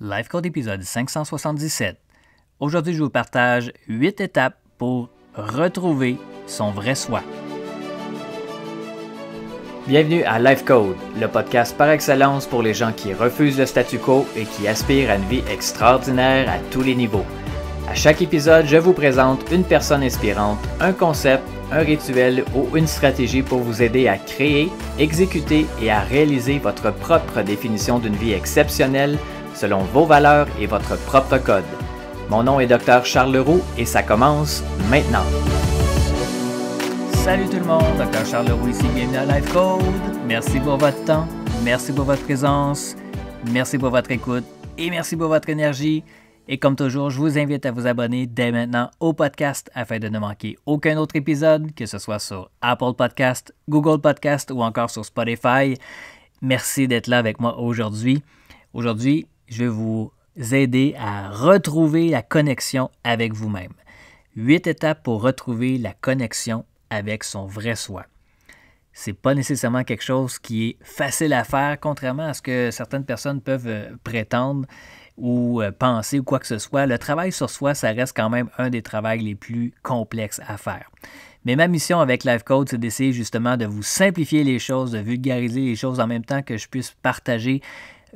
Life Code épisode 577. Aujourd'hui, je vous partage 8 étapes pour retrouver son vrai soi. Bienvenue à Life Code, le podcast par excellence pour les gens qui refusent le statu quo et qui aspirent à une vie extraordinaire à tous les niveaux. À chaque épisode, je vous présente une personne inspirante, un concept, un rituel ou une stratégie pour vous aider à créer, exécuter et à réaliser votre propre définition d'une vie exceptionnelle selon vos valeurs et votre propre code. Mon nom est Dr. Charles Leroux et ça commence maintenant. Salut tout le monde, Dr. Charles Leroux ici, bienvenue à Life Code. Merci pour votre temps, merci pour votre présence, merci pour votre écoute et merci pour votre énergie. Et comme toujours, je vous invite à vous abonner dès maintenant au podcast afin de ne manquer aucun autre épisode, que ce soit sur Apple Podcast, Google Podcast ou encore sur Spotify. Merci d'être là avec moi aujourd'hui. Aujourd'hui, je vais vous aider à retrouver la connexion avec vous-même. 8 étapes pour retrouver la connexion avec son vrai soi. C'est pas nécessairement quelque chose qui est facile à faire, contrairement à ce que certaines personnes peuvent prétendre ou penser ou quoi que ce soit. Le travail sur soi, ça reste quand même un des travaux les plus complexes à faire. Mais ma mission avec Life Code, c'est d'essayer justement de vous simplifier les choses, de vulgariser les choses en même temps que je puisse partager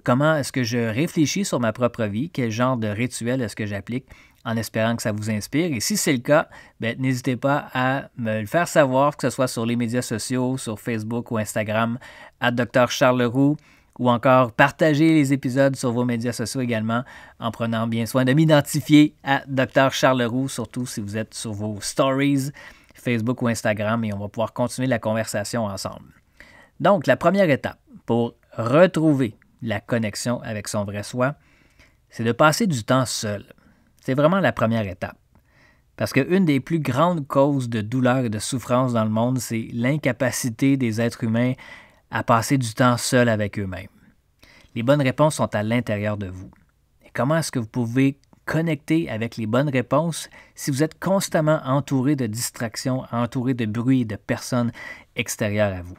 comment est-ce que je réfléchis sur ma propre vie, quel genre de rituel est-ce que j'applique, en espérant que ça vous inspire. Et si c'est le cas, n'hésitez pas à me le faire savoir, que ce soit sur les médias sociaux, sur Facebook ou Instagram, @Dr. Charles Leroux, ou encore partager les épisodes sur vos médias sociaux également, en prenant bien soin de m'identifier à Dr. Charles Leroux, surtout si vous êtes sur vos stories, Facebook ou Instagram, et on va pouvoir continuer la conversation ensemble. Donc, la première étape pour retrouver la connexion avec son vrai soi, c'est de passer du temps seul. C'est vraiment la première étape. Parce qu'une des plus grandes causes de douleur et de souffrance dans le monde, c'est l'incapacité des êtres humains à passer du temps seul avec eux-mêmes. Les bonnes réponses sont à l'intérieur de vous. Et comment est-ce que vous pouvez connecter avec les bonnes réponses si vous êtes constamment entouré de distractions, entouré de bruit et de personnes extérieures à vous?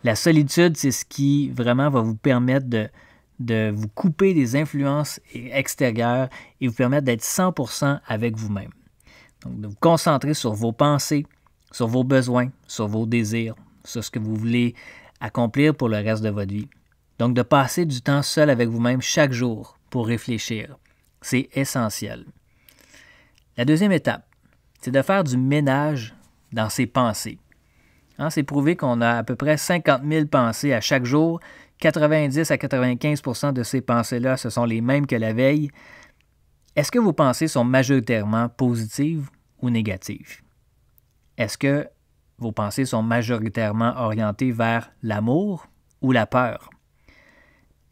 La solitude, c'est ce qui vraiment va vous permettre de vous couper des influences extérieures et vous permettre d'être 100% avec vous-même. Donc, de vous concentrer sur vos pensées, sur vos besoins, sur vos désirs, sur ce que vous voulez accomplir pour le reste de votre vie. Donc, de passer du temps seul avec vous-même chaque jour pour réfléchir. C'est essentiel. La deuxième étape, c'est de faire du ménage dans ses pensées. C'est prouvé qu'on a à peu près 50 000 pensées à chaque jour. 90 à 95% de ces pensées-là, ce sont les mêmes que la veille. Est-ce que vos pensées sont majoritairement positives ou négatives? Est-ce que vos pensées sont majoritairement orientées vers l'amour ou la peur?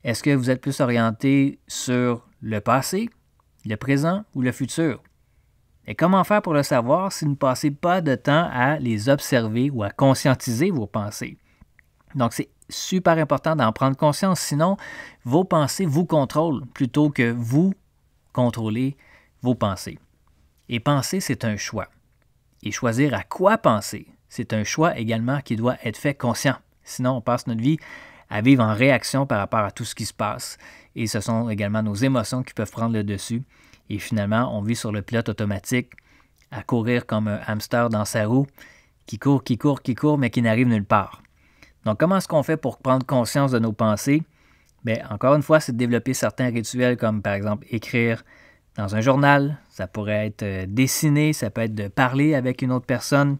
Est-ce que vous êtes plus orienté sur le passé, le présent ou le futur? Et comment faire pour le savoir si vous ne passez pas de temps à les observer ou à conscientiser vos pensées? Donc, c'est super important d'en prendre conscience, sinon vos pensées vous contrôlent plutôt que vous contrôlez vos pensées. Et penser, c'est un choix. Et choisir à quoi penser, c'est un choix également qui doit être fait conscient. Sinon, on passe notre vie à vivre en réaction par rapport à tout ce qui se passe. Et ce sont également nos émotions qui peuvent prendre le dessus. Et finalement, on vit sur le pilote automatique, à courir comme un hamster dans sa roue, qui court, mais qui n'arrive nulle part. Donc, comment est-ce qu'on fait pour prendre conscience de nos pensées? Encore une fois, c'est de développer certains rituels, comme par exemple écrire dans un journal. Ça pourrait être dessiner, ça peut être de parler avec une autre personne.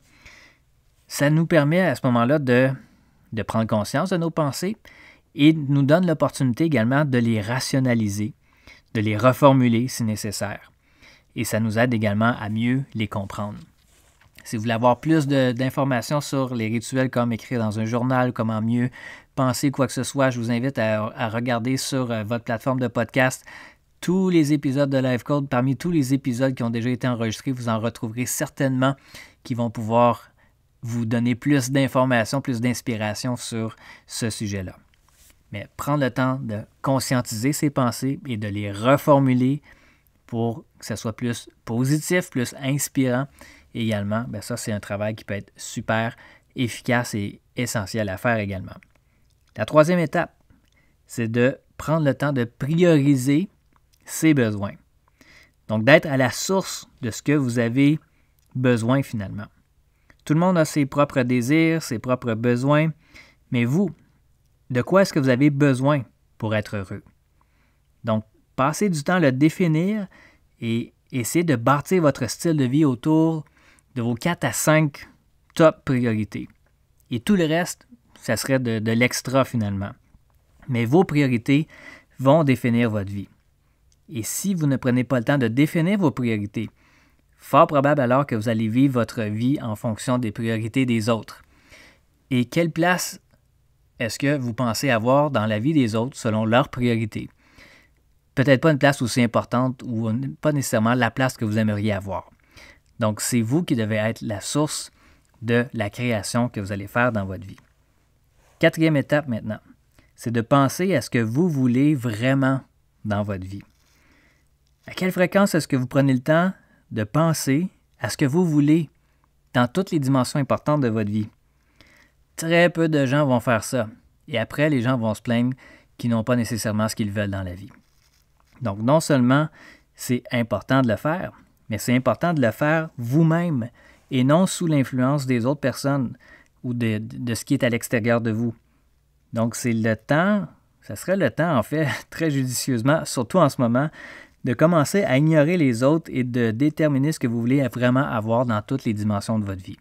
Ça nous permet à ce moment-là de prendre conscience de nos pensées et nous donne l'opportunité également de les rationaliser, de les reformuler si nécessaire. Et ça nous aide également à mieux les comprendre. Si vous voulez avoir plus d'informations sur les rituels comme écrire dans un journal, comment mieux penser quoi que ce soit, je vous invite à regarder sur votre plateforme de podcast tous les épisodes de Life Code. Parmi tous les épisodes qui ont déjà été enregistrés, vous en retrouverez certainement qui vont pouvoir vous donner plus d'informations, plus d'inspiration sur ce sujet-là. Mais prendre le temps de conscientiser ses pensées et de les reformuler pour que ça soit plus positif, plus inspirant également, ça c'est un travail qui peut être super efficace et essentiel à faire également. La troisième étape, c'est de prendre le temps de prioriser ses besoins. Donc, d'être à la source de ce que vous avez besoin finalement. Tout le monde a ses propres désirs, ses propres besoins, mais vous, de quoi est-ce que vous avez besoin pour être heureux? Donc, passez du temps à le définir et essayez de bâtir votre style de vie autour de vos 4 à 5 top priorités. Et tout le reste, ça serait de l'extra finalement. Mais vos priorités vont définir votre vie. Et si vous ne prenez pas le temps de définir vos priorités, fort probable alors que vous allez vivre votre vie en fonction des priorités des autres. Et quelle place est-ce que vous pensez avoir dans la vie des autres selon leurs priorités? Peut-être pas une place aussi importante ou pas nécessairement la place que vous aimeriez avoir. Donc, c'est vous qui devez être la source de la création que vous allez faire dans votre vie. 4e étape maintenant, c'est de penser à ce que vous voulez vraiment dans votre vie. À quelle fréquence est-ce que vous prenez le temps de penser à ce que vous voulez dans toutes les dimensions importantes de votre vie? Très peu de gens vont faire ça. Et après, les gens vont se plaindre qu'ils n'ont pas nécessairement ce qu'ils veulent dans la vie. Donc, non seulement c'est important de le faire, mais c'est important de le faire vous-même et non sous l'influence des autres personnes ou de ce qui est à l'extérieur de vous. Donc, c'est le temps, ça serait le temps, en fait, très judicieusement, surtout en ce moment, de commencer à ignorer les autres et de déterminer ce que vous voulez vraiment avoir dans toutes les dimensions de votre vie.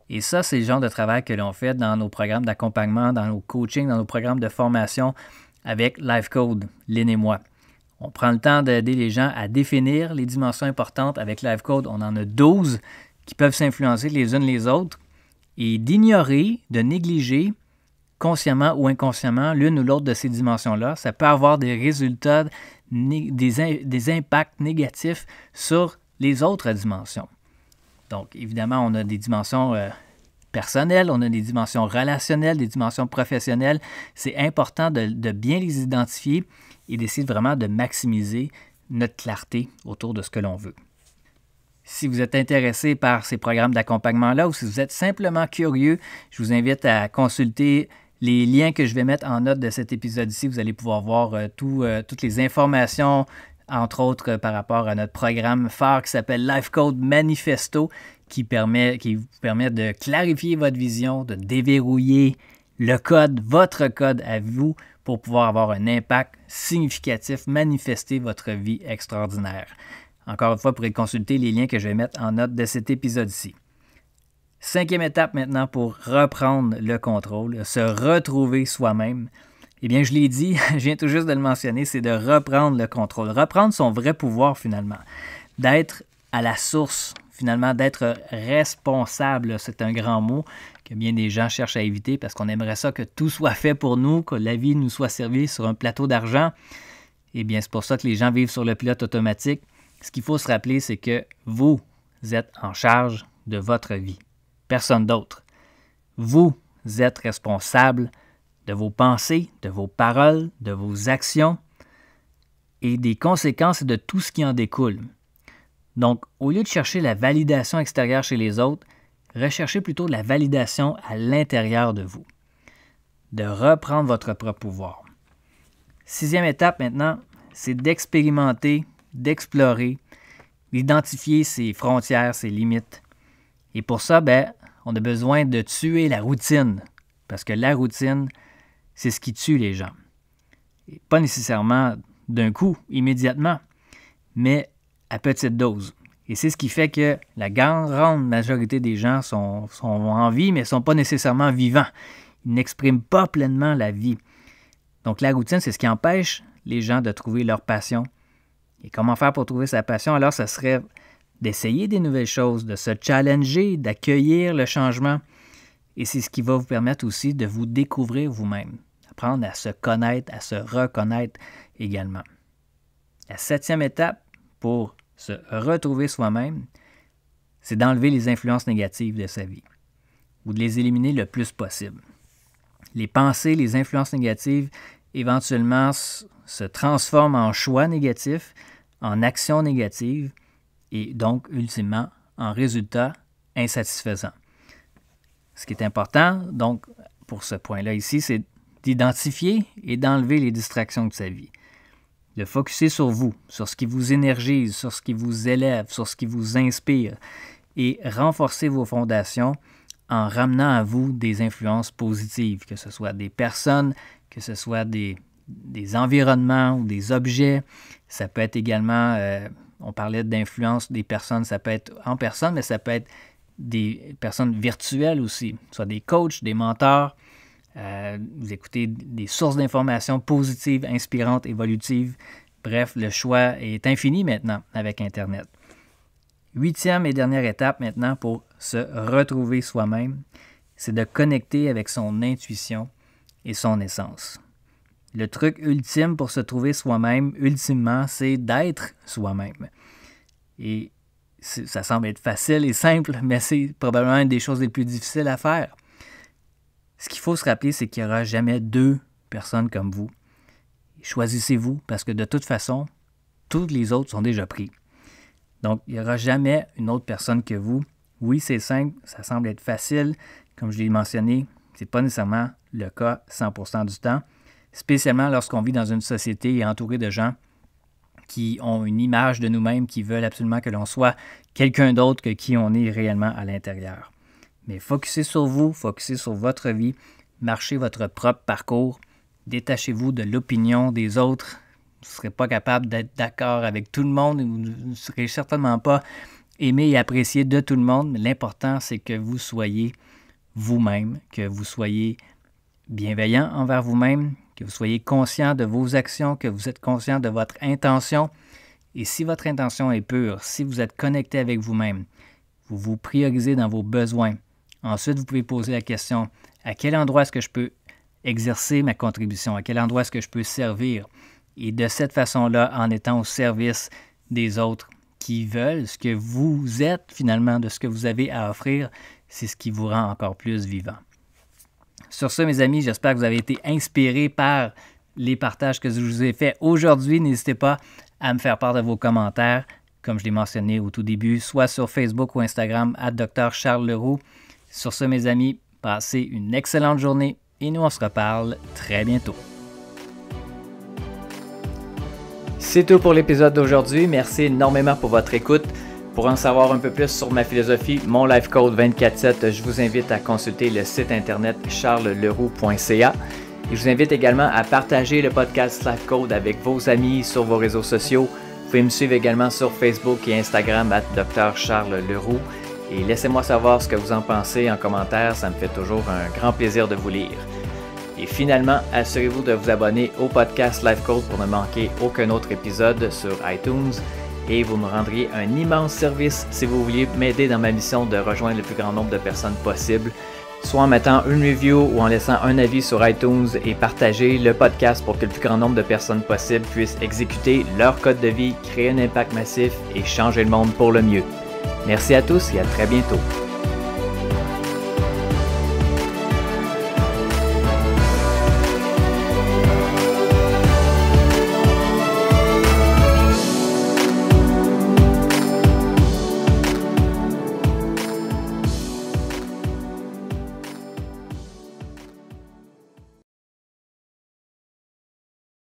Et ça, c'est le genre de travail que l'on fait dans nos programmes d'accompagnement, dans nos coachings, dans nos programmes de formation avec Life Code, Lynn et moi. On prend le temps d'aider les gens à définir les dimensions importantes avec Life Code. On en a 12 qui peuvent s'influencer les unes les autres et d'ignorer, de négliger consciemment ou inconsciemment l'une ou l'autre de ces dimensions-là. Ça peut avoir des résultats, des impacts négatifs sur les autres dimensions. Donc, évidemment, on a des dimensions personnelles, on a des dimensions relationnelles, des dimensions professionnelles. C'est important de bien les identifier et d'essayer vraiment de maximiser notre clarté autour de ce que l'on veut. Si vous êtes intéressé par ces programmes d'accompagnement-là ou si vous êtes simplement curieux, je vous invite à consulter les liens que je vais mettre en note de cet épisode ici. Vous allez pouvoir voir toutes les informations, entre autres par rapport à notre programme phare qui s'appelle Life Code Manifesto, qui vous permet de clarifier votre vision, de déverrouiller le code, votre code à vous, pour pouvoir avoir un impact significatif, manifester votre vie extraordinaire. Encore une fois, vous pourrez consulter les liens que je vais mettre en note de cet épisode-ci. 5e étape maintenant pour reprendre le contrôle, se retrouver soi-même. Eh bien, je l'ai dit, je viens tout juste de le mentionner, c'est de reprendre le contrôle, reprendre son vrai pouvoir finalement, d'être à la source, finalement, d'être responsable. C'est un grand mot que bien des gens cherchent à éviter parce qu'on aimerait ça que tout soit fait pour nous, que la vie nous soit servie sur un plateau d'argent. Eh bien, c'est pour ça que les gens vivent sur le pilote automatique. Ce qu'il faut se rappeler, c'est que vous êtes en charge de votre vie. Personne d'autre. Vous êtes responsable de vos pensées, de vos paroles, de vos actions et des conséquences de tout ce qui en découle. Donc, au lieu de chercher la validation extérieure chez les autres, recherchez plutôt la validation à l'intérieur de vous. De reprendre votre propre pouvoir. 6e étape maintenant, c'est d'expérimenter, d'explorer, d'identifier ses frontières, ses limites. Et pour ça, on a besoin de tuer la routine. Parce que la routine, c'est ce qui tue les gens. Et pas nécessairement d'un coup, immédiatement, mais à petite dose. Et c'est ce qui fait que la grande majorité des gens sont en vie, mais ne sont pas nécessairement vivants. Ils n'expriment pas pleinement la vie. Donc la routine, c'est ce qui empêche les gens de trouver leur passion. Et comment faire pour trouver sa passion? Alors, ce serait d'essayer des nouvelles choses, de se challenger, d'accueillir le changement. Et c'est ce qui va vous permettre aussi de vous découvrir vous-même, apprendre à se connaître, à se reconnaître également. La 7e étape pour se retrouver soi-même, c'est d'enlever les influences négatives de sa vie ou de les éliminer le plus possible. Les pensées, les influences négatives, éventuellement se transforment en choix négatifs, en actions négatives et donc, ultimement, en résultats insatisfaisants. Ce qui est important, donc, pour ce point-là ici, c'est d'identifier et d'enlever les distractions de sa vie. de focusser sur vous, sur ce qui vous énergise, sur ce qui vous élève, sur ce qui vous inspire et renforcer vos fondations en ramenant à vous des influences positives, que ce soit des personnes, que ce soit des environnements ou des objets. Ça peut être également, on parlait d'influence des personnes, ça peut être en personne, mais ça peut être des personnes virtuelles aussi, soit des coachs, des mentors. Vous écoutez des sources d'informations positives, inspirantes, évolutives. Bref, le choix est infini maintenant avec Internet. 8e et dernière étape maintenant pour se retrouver soi-même, c'est de connecter avec son intuition et son essence. Le truc ultime pour se trouver soi-même, ultimement, c'est d'être soi-même. Et ça semble être facile et simple, mais c'est probablement une des choses les plus difficiles à faire. Ce qu'il faut se rappeler, c'est qu'il n'y aura jamais 2 personnes comme vous. Choisissez-vous, parce que de toute façon, tous les autres sont déjà pris. Donc, il n'y aura jamais une autre personne que vous. Oui, c'est simple, ça semble être facile. Comme je l'ai mentionné, ce n'est pas nécessairement le cas 100% du temps, spécialement lorsqu'on vit dans une société et entouré de gens qui ont une image de nous-mêmes, qui veulent absolument que l'on soit quelqu'un d'autre que qui on est réellement à l'intérieur. Mais focussez sur vous, focussez sur votre vie, marchez votre propre parcours, détachez-vous de l'opinion des autres. Vous ne serez pas capable d'être d'accord avec tout le monde, vous ne serez certainement pas aimé et apprécié de tout le monde, mais l'important, c'est que vous soyez vous-même, que vous soyez bienveillant envers vous-même, que vous soyez conscient de vos actions, que vous êtes conscient de votre intention. Et si votre intention est pure, si vous êtes connecté avec vous-même, vous vous priorisez dans vos besoins. Ensuite, vous pouvez poser la question, à quel endroit est-ce que je peux exercer ma contribution? À quel endroit est-ce que je peux servir? Et de cette façon-là, en étant au service des autres qui veulent ce que vous êtes finalement, de ce que vous avez à offrir, c'est ce qui vous rend encore plus vivant. Sur ce, mes amis, j'espère que vous avez été inspirés par les partages que je vous ai faits aujourd'hui. N'hésitez pas à me faire part de vos commentaires, comme je l'ai mentionné au tout début, soit sur Facebook ou Instagram, @Dr Charles Leroux. Sur ce, mes amis, passez une excellente journée et nous, on se reparle très bientôt. C'est tout pour l'épisode d'aujourd'hui. Merci énormément pour votre écoute. Pour en savoir un peu plus sur ma philosophie, mon Life Code 24/7, je vous invite à consulter le site internet charlesleroux.ca. Et je vous invite également à partager le podcast Life Code avec vos amis sur vos réseaux sociaux. Vous pouvez me suivre également sur Facebook et Instagram @Dr Charles Leroux. Et laissez-moi savoir ce que vous en pensez en commentaire, ça me fait toujours un grand plaisir de vous lire. Et finalement, assurez-vous de vous abonner au podcast Life Code pour ne manquer aucun autre épisode sur iTunes. Et vous me rendriez un immense service si vous vouliez m'aider dans ma mission de rejoindre le plus grand nombre de personnes possible, soit en mettant une review ou en laissant un avis sur iTunes et partager le podcast pour que le plus grand nombre de personnes possible puissent exécuter leur code de vie, créer un impact massif et changer le monde pour le mieux. Merci à tous et à très bientôt.